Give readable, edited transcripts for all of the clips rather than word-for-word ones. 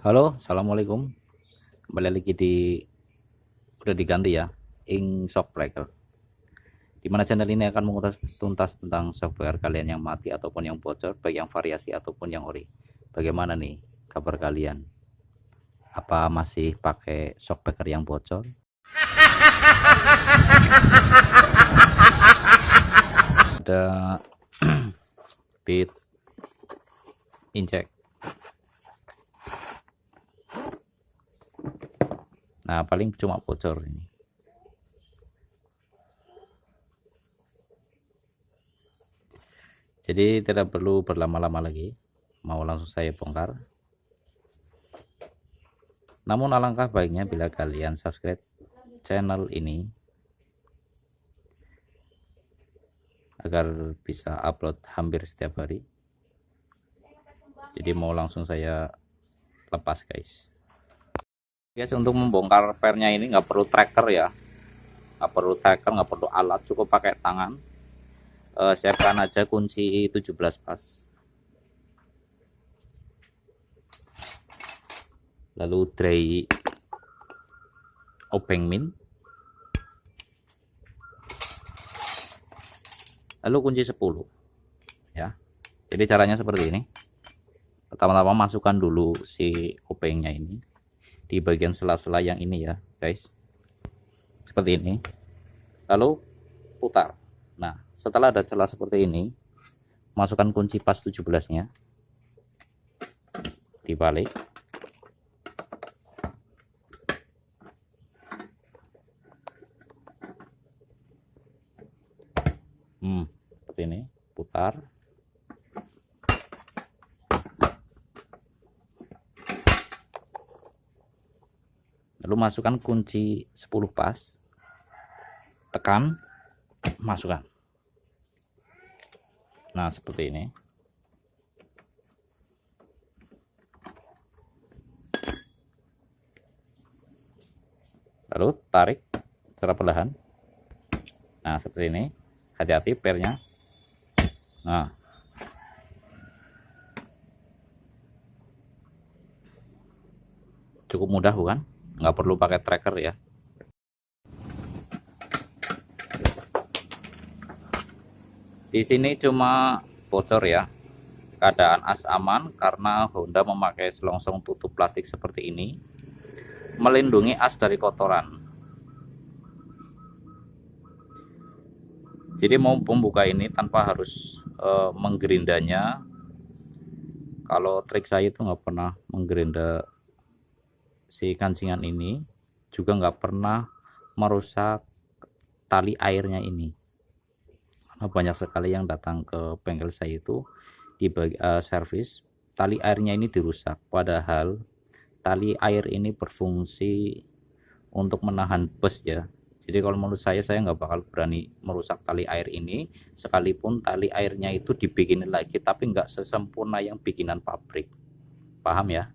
Halo, assalamualaikum. Kembali lagi udah diganti ya, Ink Shockbreaker. Di mana channel ini akan mengulas tuntas tentang software kalian yang mati ataupun yang bocor, baik yang variasi ataupun yang ori. Bagaimana nih kabar kalian? Apa masih pakai shockbreaker yang bocor? Ada bit inject. Nah, paling cuma bocor ini. Jadi tidak perlu berlama-lama lagi, mau langsung saya bongkar. Namun alangkah baiknya bila kalian subscribe channel ini agar bisa upload hampir setiap hari. Jadi mau langsung saya lepas guys. Untuk membongkar pernya ini nggak perlu tracker ya, nggak perlu tracker, nggak perlu alat, cukup pakai tangan. Siapkan aja kunci 17 pas, lalu dry obeng min, lalu kunci 10 ya. Jadi caranya seperti ini. Pertama-tama masukkan dulu si obengnya ini di bagian sela-sela yang ini ya guys, seperti ini, lalu putar. Nah, setelah ada celah seperti ini, masukkan kunci pas 17 nya, dibalik, seperti ini, putar. Lalu masukkan kunci 10 pas, tekan, masukkan. Nah, seperti ini. Lalu tarik secara perlahan. Nah, seperti ini. Hati-hati pernya. Nah, cukup mudah bukan? Nggak perlu pakai tracker ya. Di sini cuma bocor ya. Keadaan as aman karena Honda memakai selongsong tutup plastik seperti ini, melindungi as dari kotoran. Jadi mau membuka ini tanpa harus menggerindanya. Kalau trik saya itu nggak pernah menggerinda si kancingan ini, juga nggak pernah merusak tali airnya ini. Karena banyak sekali yang datang ke bengkel saya itu di servis, tali airnya ini dirusak, padahal tali air ini berfungsi untuk menahan bus ya. Jadi kalau menurut saya nggak bakal berani merusak tali air ini, sekalipun tali airnya itu dibikinin lagi, tapi nggak sesempurna yang bikinan pabrik. Paham ya?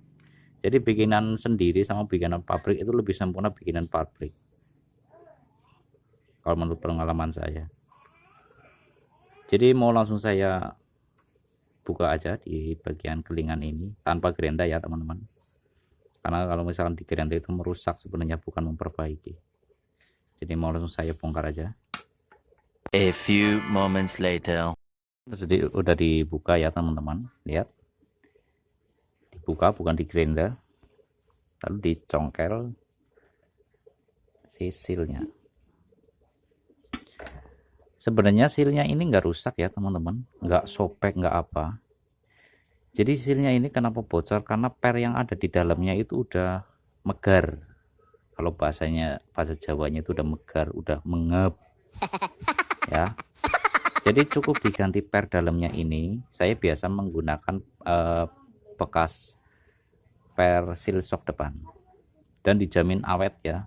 Jadi bikinan sendiri sama bikinan pabrik itu lebih sempurna bikinan pabrik, kalau menurut pengalaman saya. Jadi mau langsung saya buka aja di bagian kelingan ini tanpa gerinda ya teman-teman. Karena kalau misalkan di gerinda itu merusak sebenarnya, bukan memperbaiki. Jadi mau langsung saya bongkar aja. A few moments later. Jadi udah dibuka ya teman-teman, lihat. Dibuka bukan di gerinda, lalu dicongkel si sealnya. Sebenarnya sealnya ini nggak rusak ya teman-teman, nggak sobek, nggak apa. Jadi sealnya ini kenapa bocor, karena per yang ada di dalamnya itu udah megar. Kalau bahasa Jawanya itu udah megar, udah mengep ya. Jadi cukup diganti per dalamnya ini. Saya biasa menggunakan bekas per seal shock depan, dan dijamin awet ya,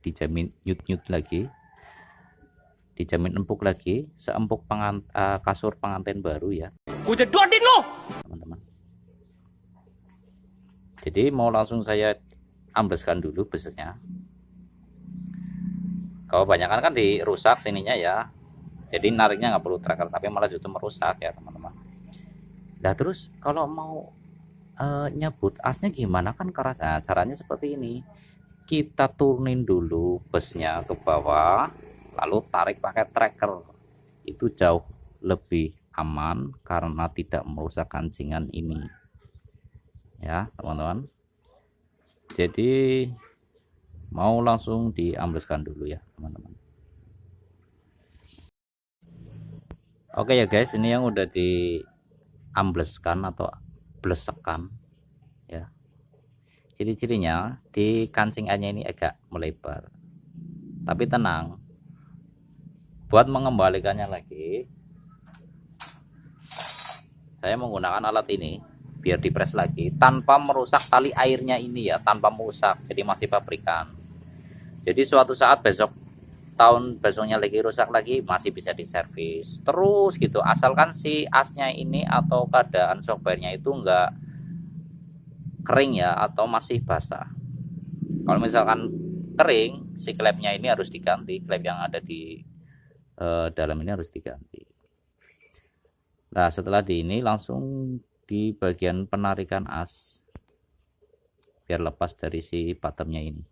dijamin nyut-nyut lagi, dijamin empuk lagi, seempuk kasur pengantin baru ya teman-teman. Jadi mau langsung saya ambleskan dulu busnya. Kalau kebanyakan kan dirusak sininya ya, jadi nariknya nggak perlu tracker, tapi malah justru merusak ya teman-teman. Nah terus kalau mau nyebut asnya gimana kan kerasa. Caranya seperti ini, kita turunin dulu busnya ke bawah, lalu tarik pakai tracker, itu jauh lebih aman karena tidak merusak kancingan ini ya teman-teman. Jadi mau langsung diambleskan dulu ya teman-teman. Oke ya guys, ini yang udah diambleskan atau blesekan ya. Ciri-cirinya di kancingannya ini agak melebar, tapi tenang, buat mengembalikannya lagi saya menggunakan alat ini biar dipres lagi tanpa merusak tali airnya ini ya, tanpa merusak, jadi masih pabrikan. Jadi suatu saat tahun besoknya lagi rusak lagi masih bisa diservis terus gitu, asalkan si asnya ini atau keadaan shockbarnya itu enggak kering ya atau masih basah. Kalau misalkan kering, si klepnya ini harus diganti, klep yang ada di dalam ini harus diganti. Nah setelah ini langsung di bagian penarikan as biar lepas dari si bottomnya ini.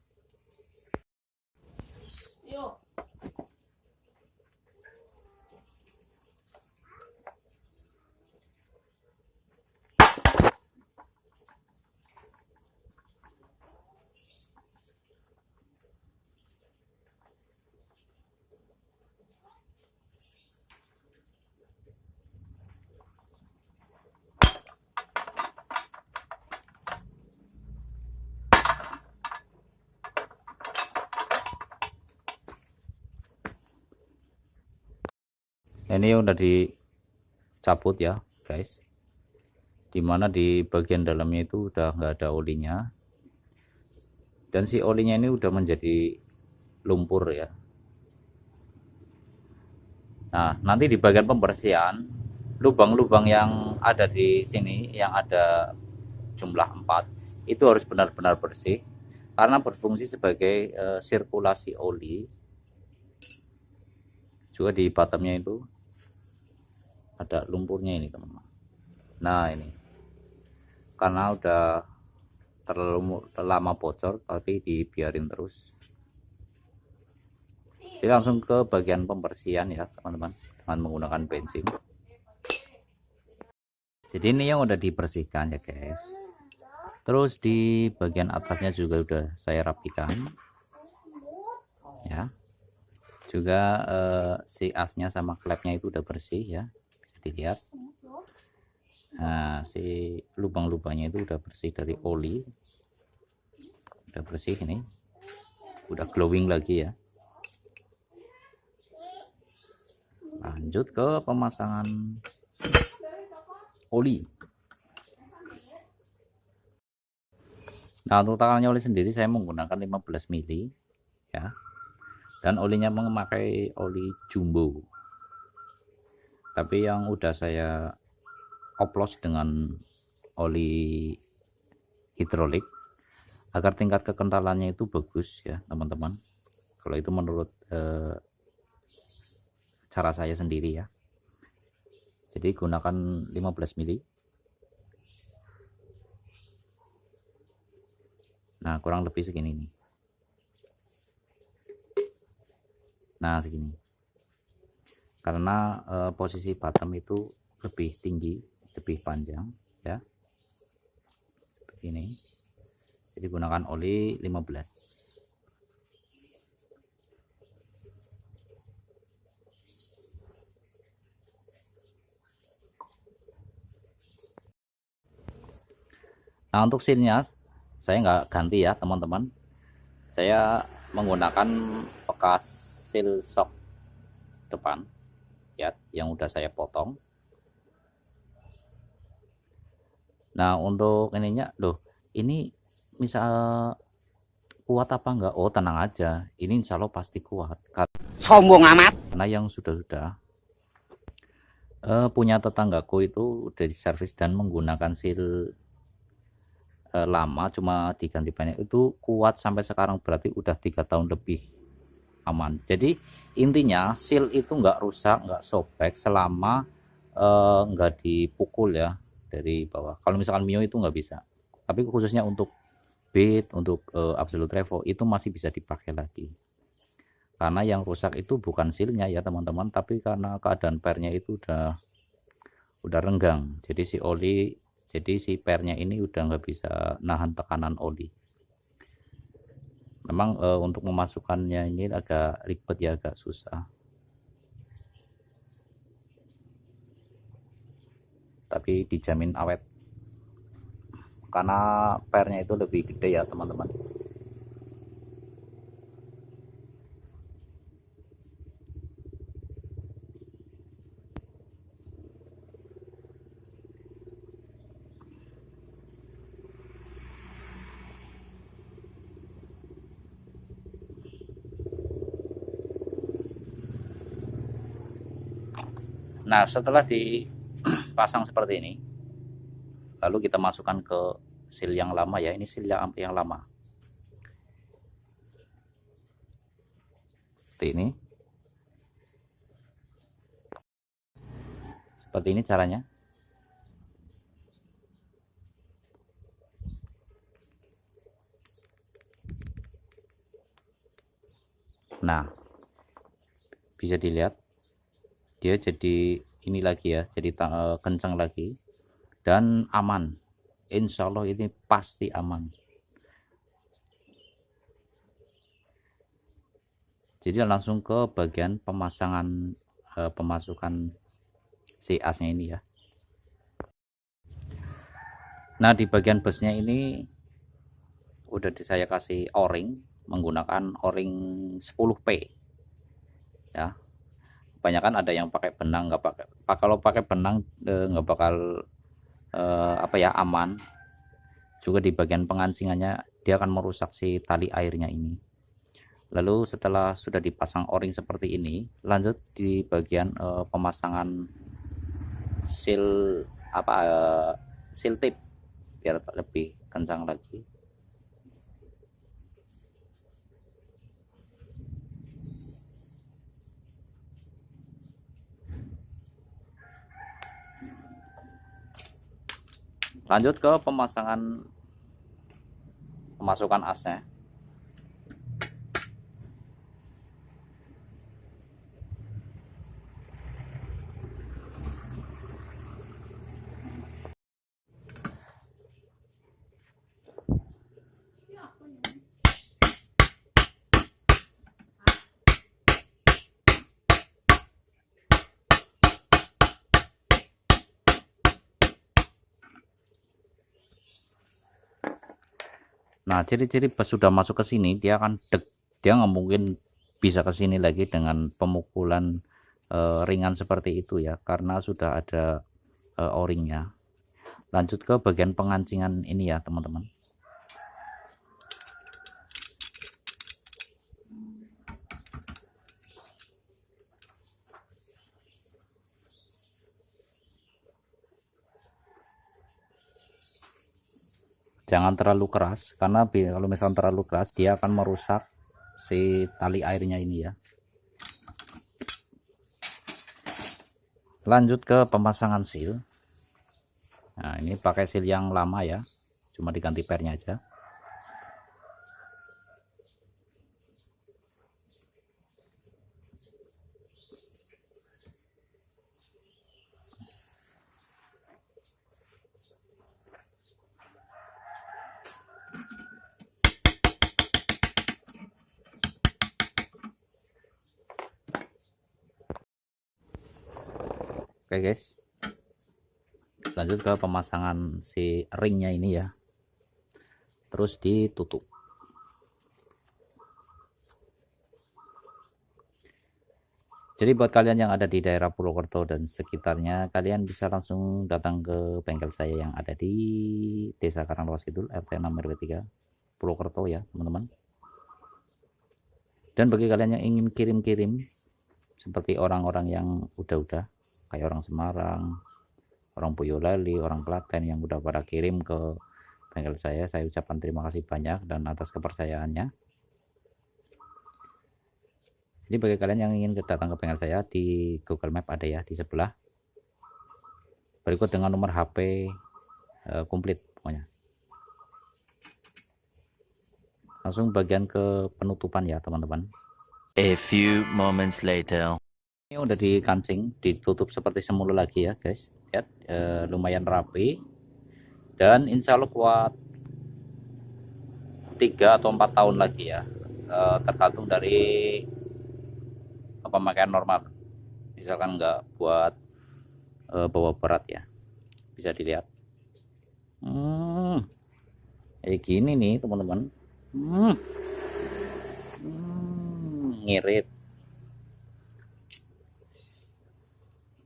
Ini udah dicabut ya guys, dimana di bagian dalamnya itu udah nggak ada olinya, dan si olinya ini udah menjadi lumpur ya. Nah nanti di bagian pembersihan, lubang-lubang yang ada di sini yang ada jumlah 4 itu harus benar-benar bersih karena berfungsi sebagai sirkulasi oli. Juga di bottomnya itu ada lumpurnya ini teman-teman. Nah ini karena udah terlalu lama bocor, tapi dibiarin terus. Jadi langsung ke bagian pembersihan ya teman-teman, dengan menggunakan bensin. Jadi ini yang udah dibersihkan ya guys. Terus di bagian atasnya juga udah saya rapikan ya. Juga si asnya sama klepnya itu udah bersih ya, bisa dilihat. Nah si lubang-lubangnya itu udah bersih dari oli, udah bersih, ini udah glowing lagi ya. Lanjut ke pemasangan oli. Nah untuk takarannya oli sendiri saya menggunakan 15 mili ya, dan olinya memakai oli jumbo, tapi yang udah saya oplos dengan oli hidrolik agar tingkat kekentalannya itu bagus ya teman-teman. Kalau itu menurut cara saya sendiri ya. Jadi gunakan 15 mili. Nah kurang lebih segini nih. Nah segini, karena posisi bottom itu lebih tinggi, lebih panjang ya, begini. Jadi gunakan oli 15. Nah untuk sealnya saya nggak ganti ya teman-teman, saya menggunakan bekas seal shock depan ya, yang udah saya potong. Nah untuk ininya loh, ini misal kuat apa enggak? Oh tenang aja, ini insya Allah pasti kuat. Sombong amat. Karena yang sudah punya tetanggaku itu udah diservis dan menggunakan seal lama, cuma diganti banyak, itu kuat sampai sekarang, berarti udah 3 tahun lebih aman. Jadi intinya seal itu nggak rusak, nggak sobek selama nggak dipukul ya, dari bawah. Kalau misalkan Mio itu nggak bisa, tapi khususnya untuk Beat, untuk Absolute Revo itu masih bisa dipakai lagi. Karena yang rusak itu bukan sealnya ya teman-teman, tapi karena keadaan pernya itu udah renggang. Jadi si pernya ini udah nggak bisa nahan tekanan oli. Memang untuk memasukkannya ini agak ribet ya, agak susah. Tapi dijamin awet. Karena pernya itu lebih gede ya teman-teman. Nah, setelah dipasang seperti ini, lalu kita masukkan ke seal yang lama ya. Ini seal yang lama. Seperti ini. Seperti ini caranya. Nah, bisa dilihat dia jadi ini lagi ya, jadi kencang lagi dan aman. Insya Allah ini pasti aman. Jadi langsung ke bagian pemasangan pemasukan si asnya ini ya. Nah, di bagian busnya ini udah saya kasih o-ring menggunakan o-ring 10P ya. Kebanyakan ada yang pakai benang, nggak pakai. Kalau pakai benang nggak bakal aman. Juga di bagian pengancingannya dia akan merusak si tali airnya ini. Lalu setelah sudah dipasang o-ring seperti ini, lanjut di bagian pemasangan seal seal tip biar lebih kencang lagi. Lanjut ke pemasukan asnya. Nah, ciri-ciri pas sudah masuk ke sini dia akan dia nggak mungkin bisa ke sini lagi dengan pemukulan ringan seperti itu ya, karena sudah ada o-ringnya. Lanjut ke bagian pengancingan ini ya teman-teman. Jangan terlalu keras, karena kalau misalnya terlalu keras dia akan merusak si tali airnya ini ya. Lanjut ke pemasangan seal. Nah, ini pakai seal yang lama ya, cuma diganti pernya aja. Oke guys, lanjut ke pemasangan si ringnya ini ya, terus ditutup. Jadi buat kalian yang ada di daerah Purwokerto dan sekitarnya, kalian bisa langsung datang ke bengkel saya yang ada di Desa Karanglewas Kidul, RT 6 RW 3 Purwokerto ya teman-teman. Dan bagi kalian yang ingin kirim-kirim seperti orang-orang yang udah kayak orang Semarang, orang Boyolali, orang Klaten yang udah pada kirim ke bengkel saya ucapkan terima kasih banyak dan atas kepercayaannya. Jadi bagi kalian yang ingin datang ke bengkel saya, di Google Map ada ya di sebelah. berikut dengan nomor HP komplit pokoknya. Langsung bagian ke penutupan ya teman-teman. A few moments later. Ini udah dikancing, ditutup seperti semula lagi ya guys. Lihat lumayan rapi dan insya Allah kuat 3 atau 4 tahun lagi ya, tergantung dari pemakaian normal. Misalkan nggak buat bawa berat ya, bisa dilihat kayak gini nih teman-teman. Ngirit.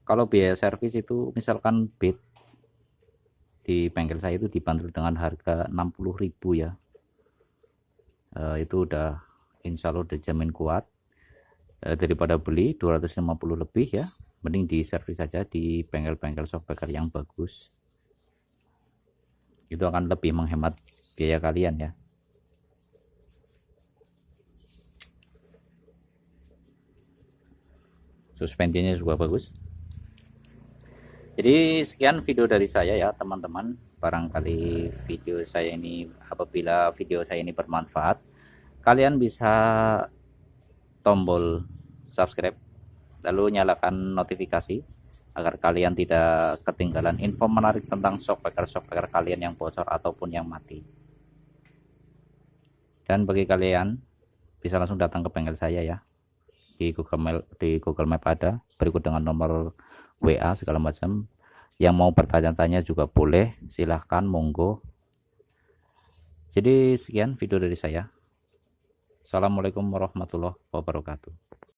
Kalau biaya servis itu misalkan bed di bengkel saya itu dibanderol dengan harga 60.000 ya. Itu udah insya Allah udah jamin kuat. Daripada beli 250 lebih ya, mending di servis saja di bengkel-bengkel shockbreaker yang bagus. Itu akan lebih menghemat biaya kalian ya. Suspensinya juga bagus. Jadi sekian video dari saya ya teman-teman. Barangkali apabila video saya ini bermanfaat, kalian bisa tombol subscribe lalu nyalakan notifikasi agar kalian tidak ketinggalan info menarik tentang shockbreaker kalian yang bocor ataupun yang mati. Dan bagi kalian bisa langsung datang ke bengkel saya ya, di Google Map ada, berikut dengan nomor WA segala macam. Yang mau bertanya-tanya juga boleh, silahkan monggo. Jadi sekian video dari saya. Assalamualaikum warahmatullahi wabarakatuh.